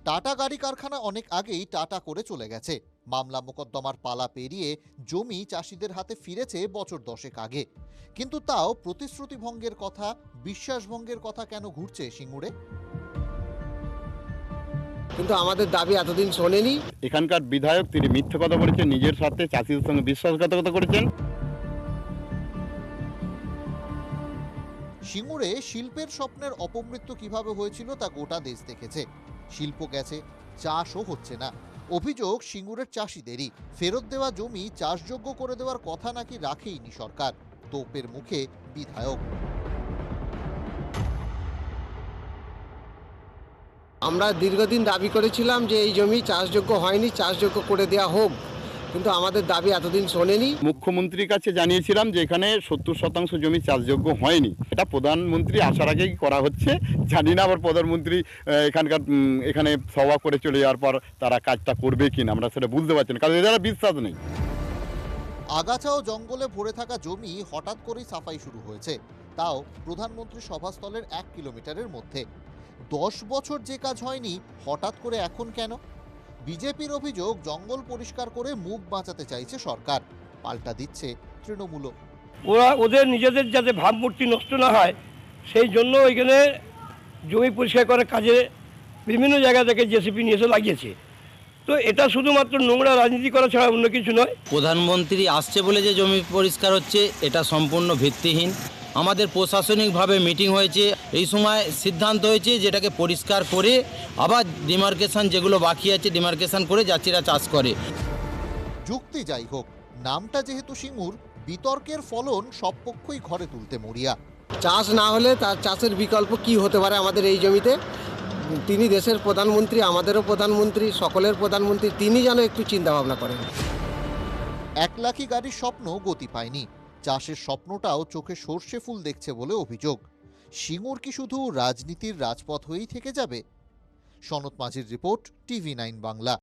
Tata গাড়ি কারখানা অনেক আগেই টাটা করে চলে গেছে। মামলা মোকদ্দমার পালা পেরিয়ে জমি চাষিদের হাতে ফিরেছে বছর 10 আগে। কিন্তু তাও প্রতিশ্রুতি ভঙ্গের কথা, বিশ্বাস ভঙ্গের কথা কেন ঘুরছে সিঙ্গুরে? কিন্তু আমাদের দাবি এতদিন শোনেনি। এখানকার বিধায়ক তিনি মিথ্যে কথা বলেছেন, নিজের স্বার্থে চাষিদের সঙ্গে বিশ্বাসঘাতকতা করেছেন। সিঙ্গুরে শিল্পের স্বপ্নের অপমৃত্যু কিভাবে হয়েছিল তা গোটা দেশ দেখেছে। শিল্প গেছে, চাষও হচ্ছে না। অভিযোগ সিঙ্গুরের চাষিদেরই। ফেরত দেওয়া জমি চাষযোগ্য করে দেওয়ার কথা নাকি রাখেইনি সরকার। তোপের মুখে বিধায়ক। আমরা দীর্ঘদিন দাবি করেছিলাম যে এই জমি চাষযোগ্য হয়নি, চাষযোগ্য করে দেওয়া হোক, কিন্তু আমাদের দাবি এতদিন শোনেনি। মুখ্যমন্ত্রীর কাছে জানিয়েছিলাম যে এখানে 70% জমি চাষযোগ্য হয়নি। এটা প্রধানমন্ত্রী আসার আগেই করা হচ্ছে। জানি না আবার প্রধানমন্ত্রী এখানে সভা করে চলে যাওয়ার পর তারা কাজটা করবে কিনা, আমরা সেটা বুঝতে পারছি না, কারণ এদের বিশ্বাস নেই। আগাছা ও জঙ্গলে ভরে থাকা জমি হঠাৎ করেই সাফাই শুরু হয়েছে, তাও প্রধানমন্ত্রী সভাস্থলের 1 কিলোমিটারের মধ্যে। 10 বছর যে কাজ হয়নি, হঠাৎ করে এখন কেন? বিজেপির অভিযোগ জঙ্গল পরিষ্কার করে মুখ বাঁচাতে চাইছে সরকার, পাল্টা দিচ্ছে তৃণমূল। ওদের নিজেদের যাতে ভাবমূর্তি নষ্ট না হয় সেই জন্য ওইখানে জমি পরিষ্কার করার কাজে বিভিন্ন জায়গা থেকে জেসিপি নিয়ে এসে লাগিয়েছে। তো এটা শুধুমাত্র নোংরা রাজনীতি করা ছাড়া অন্য কিছু নয়। প্রধানমন্ত্রী আসছে বলে যে জমি পরিষ্কার হচ্ছে এটা সম্পূর্ণ ভিত্তিহীন। আমাদের প্রশাসনিকভাবে মিটিং হয়েছে, এই সময় সিদ্ধান্ত হয়েছে যেটাকে পরিষ্কার করে আবার ডিমার্কেশন যেগুলো বাকি আছে ডিমার্কেশন করে যাত্রীরা চাষ করে। যুক্তি যাই হোক, নামটা যেহেতু সিঙ্গুর, বিতর্কের ফলন সব পক্ষই ঘরে তুলতে মরিয়া। চাষ না হলে তার চাষের বিকল্প কি হতে পারে আমাদের এই জমিতে? তিনি দেশের প্রধানমন্ত্রী, আমাদেরও প্রধানমন্ত্রী, সকলের প্রধানমন্ত্রী, তিনি যেন একটু চিন্তা ভাবনা করেন। 1 লাখি গাড়ির স্বপ্ন গতি পায়নি, চাষের স্বপ্নটাও চোখে সর্ষে ফুল দেখছে বলে অভিযোগ। সিঙ্গুর কি শুধু রাজনীতির রাজপথ হয়েই থেকে যাবে? সনৎ মাঝির রিপোর্ট, TV9 বাংলা।